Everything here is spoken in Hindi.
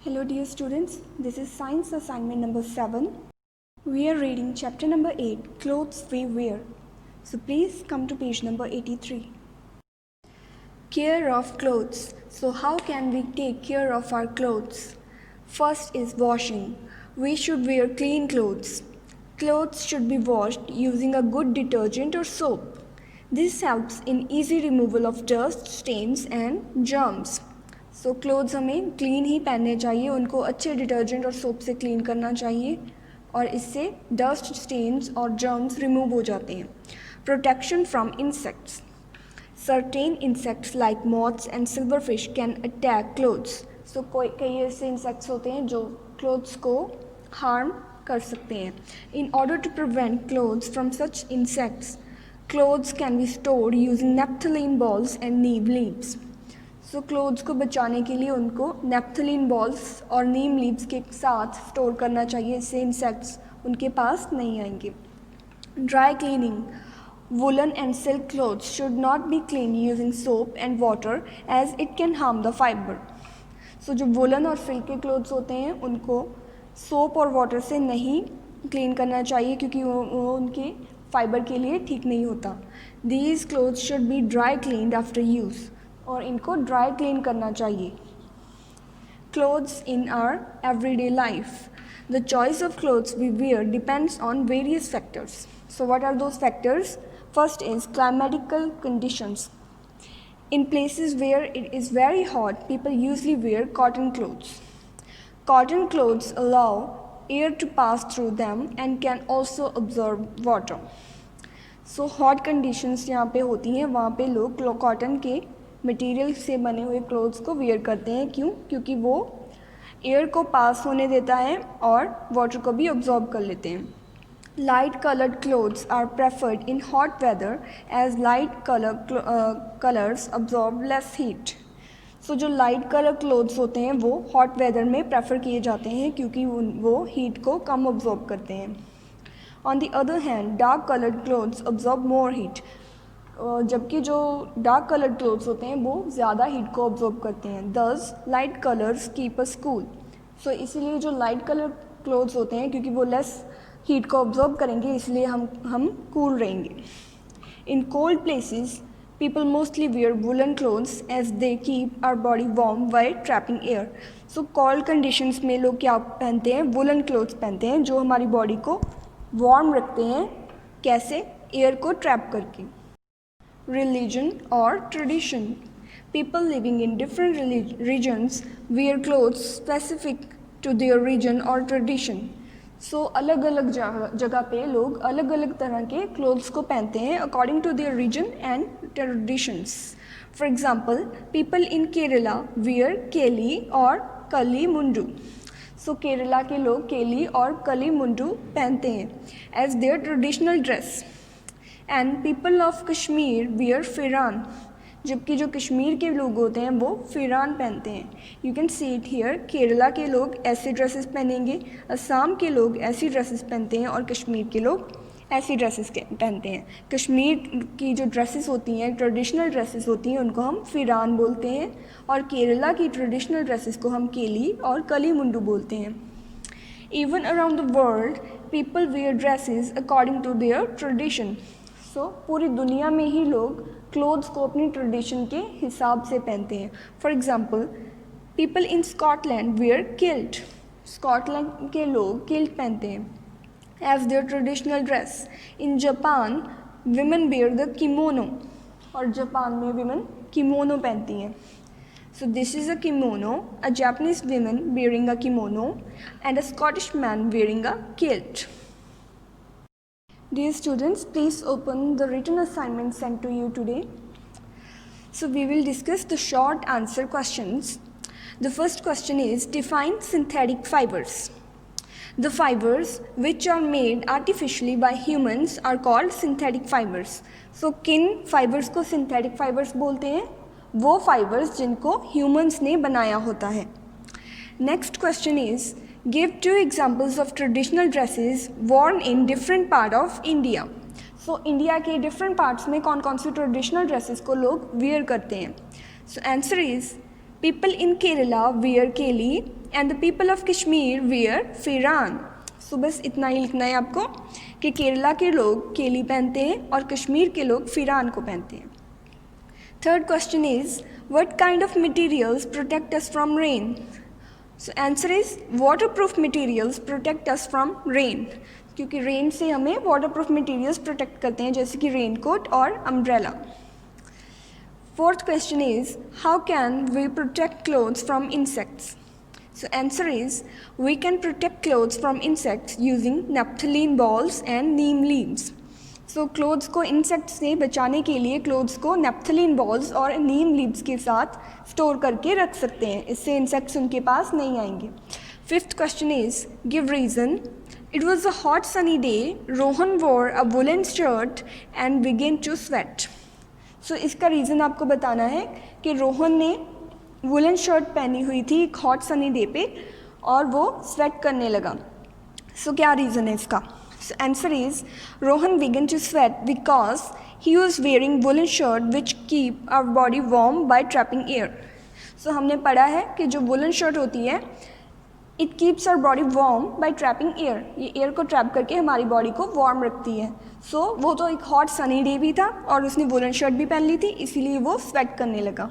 Hello dear students, this is science assignment number 7. We are reading chapter number 8, clothes we wear. So please come to page number 83. Care of clothes. So how can we take care of our clothes? First is washing. We should wear clean clothes. Clothes should be washed using a good detergent or soap. This helps in easy removal of dust, stains and germs. So clothes हमें क्लीन ही पहनने चाहिए, उनको अच्छे डिटर्जेंट और सोप से क्लीन करना चाहिए और इससे डस्ट, स्टेन्स और जर्म्स रिमूव हो जाते हैं. Protection from insects. Certain insects like moths and silver fish can attack clothes. So कई ऐसे इंसेक्ट्स होते हैं जो क्लोथ्स को हार्म कर सकते हैं. In order to prevent clothes from such insects, clothes can be stored using naphthalene balls and neem leaves. So clothes को बचाने के लिए उनको नेप्थलीन बॉल्स और नीम लीव्स के साथ स्टोर करना चाहिए, इससे इंसेक्ट्स उनके पास नहीं आएंगे. Dry cleaning. Woollen and silk clothes should not be clean using soap and water as it can harm the fibre. So जो वुलन और सिल्क के क्लोथ्स होते हैं उनको सोप और वाटर से नहीं क्लीन करना चाहिए क्योंकि वो उनके फाइबर के लिए ठीक नहीं होता. These clothes should be dry cleaned after use. और इनको ड्राई क्लीन करना चाहिए. Clothes in our everyday life. The choice of clothes we wear depends on various factors. So what are those factors? First is climatical conditions. In places where it is very hot, people usually wear cotton clothes. Cotton clothes allow air to pass through them and can also absorb water. So hot conditions यहाँ पे होती हैं, वहाँ पे लोग कॉटन के मटेरियल से बने हुए क्लोथ्स को वेयर करते हैं. क्यों? क्योंकि वो एयर को पास होने देता है और वाटर को भी ऑब्जॉर्ब कर लेते हैं. Light coloured clothes are preferred in hot weather as light colours absorb less heat. So जो लाइट कलर क्लोथ्स होते हैं वो हॉट वेदर में प्रेफर किए जाते हैं क्योंकि वो हीट को कम ऑब्जॉर्ब करते हैं. On the other hand dark coloured clothes absorb more heat. जबकि जो डार्क कलर्ड क्लोथ्स होते हैं वो ज़्यादा हीट को ऑब्जॉर्ब करते हैं. Thus light colours keep us cool. So इसीलिए जो लाइट कलर क्लोथ्स होते हैं क्योंकि वो लेस हीट को ऑब्जॉर्ब करेंगे इसलिए हम कूल रहेंगे. In cold places people mostly wear woollen clothes as they keep our body warm while trapping air. So cold conditions में लोग क्या पहनते हैं? वुलन क्लोथ्स पहनते हैं जो हमारी बॉडी को वार्म रखते हैं. कैसे? एयर को ट्रैप करके. Religion or tradition. People living in different regions wear clothes specific to their region or tradition. So अलग अलग जगह पे लोग अलग अलग तरह के क्लोथ्स को पहनते हैं according to their region and traditions. For example, people in Kerala wear keli और kali mundu. So केरला के लोग केली और कली मुंडू पहनते हैं as their traditional dress. And people of Kashmir wear pheran. जबकि जो कश्मीर के लोग होते हैं वो फ़िरान पहनते हैं. You can see it here. Kerala के लोग ऐसे ड्रेसेस पहनेंगे, असम के लोग ऐसी ड्रेसेस पहनते हैं और कश्मीर के लोग ऐसी ड्रेसेस पहनते हैं. कश्मीर की जो ड्रेसेस होती हैं, ट्रेडिशनल ड्रेसेस होती हैं, उनको हम फ़िरान बोलते हैं और केरला की ट्रेडिशनल ड्रेसेस को हम केली और कली मुंडू बोलते हैं. Even around the world people wear dresses according to their tradition. So पूरी दुनिया में ही लोग क्लोथ्स को अपनी ट्रेडिशन के हिसाब से पहनते हैं. For example, people in Scotland wear kilt. Scotland के लोग किल्ट पहनते हैं as their traditional dress. In Japan women wear the kimono. और जापान में विमेन किमोनो पहनती हैं. So this is a kimono, a Japanese women wearing a kimono and a Scottish man wearing a kilt. Dear students, please open the written assignment sent to you today. So we will discuss the short answer questions. The first question is, define synthetic fibers. The fibers which are made artificially by humans are called synthetic fibers. So किन fibers को synthetic fibers बोलते हैं? वो fibers जिनको humans ने बनाया होता है. Next question is, give 2 examples of traditional dresses worn in different part of India. So India के different parts में कौन कौन सी traditional dresses को लोग wear करते हैं? So answer is, people in Kerala wear kaili and the people of Kashmir wear pheran. So बस इतना ही लिखना है आपको कि केरला के लोग केली पहनते हैं और कश्मीर के लोग फिरान को पहनते हैं। Third question is what kind of materials protect us from rain. So answer is waterproof materials protect us from rain, क्योंकि रेन से हमें वाटरप्रूफ मटेरियल्स प्रोटेक्ट करते हैं जैसे कि रेनकोट और umbrella. Fourth question is how can we protect clothes from insects. So answer is we can protect clothes from insects using naphthalene balls and neem leaves. So clothes को insects से बचाने के लिए clothes को naphthalene balls और neem leaves के साथ store करके रख सकते हैं, इससे insects उनके पास नहीं आएंगे। Fifth question is give reason. It was a hot sunny day. Rohan wore a woolen shirt and began to sweat. So इसका reason आपको बताना है कि रोहन ने वुलन शर्ट पहनी हुई थी एक हॉट सनी डे पे और वो स्वेट करने लगा। सो क्या रीज़न है इसका? Answer is Rohan began to sweat because he was wearing woollen shirt which keep our body warm by trapping air. So हमने पढ़ा है कि जो वुलन शर्ट होती है it keeps our body warm by trapping air, ये एयर को ट्रैप करके हमारी बॉडी को वार्म रखती है। सो वो तो एक हॉट सनी डे भी था और उसने वुलन शर्ट भी पहन ली थी, इसीलिए वो स्वेट करने लगा।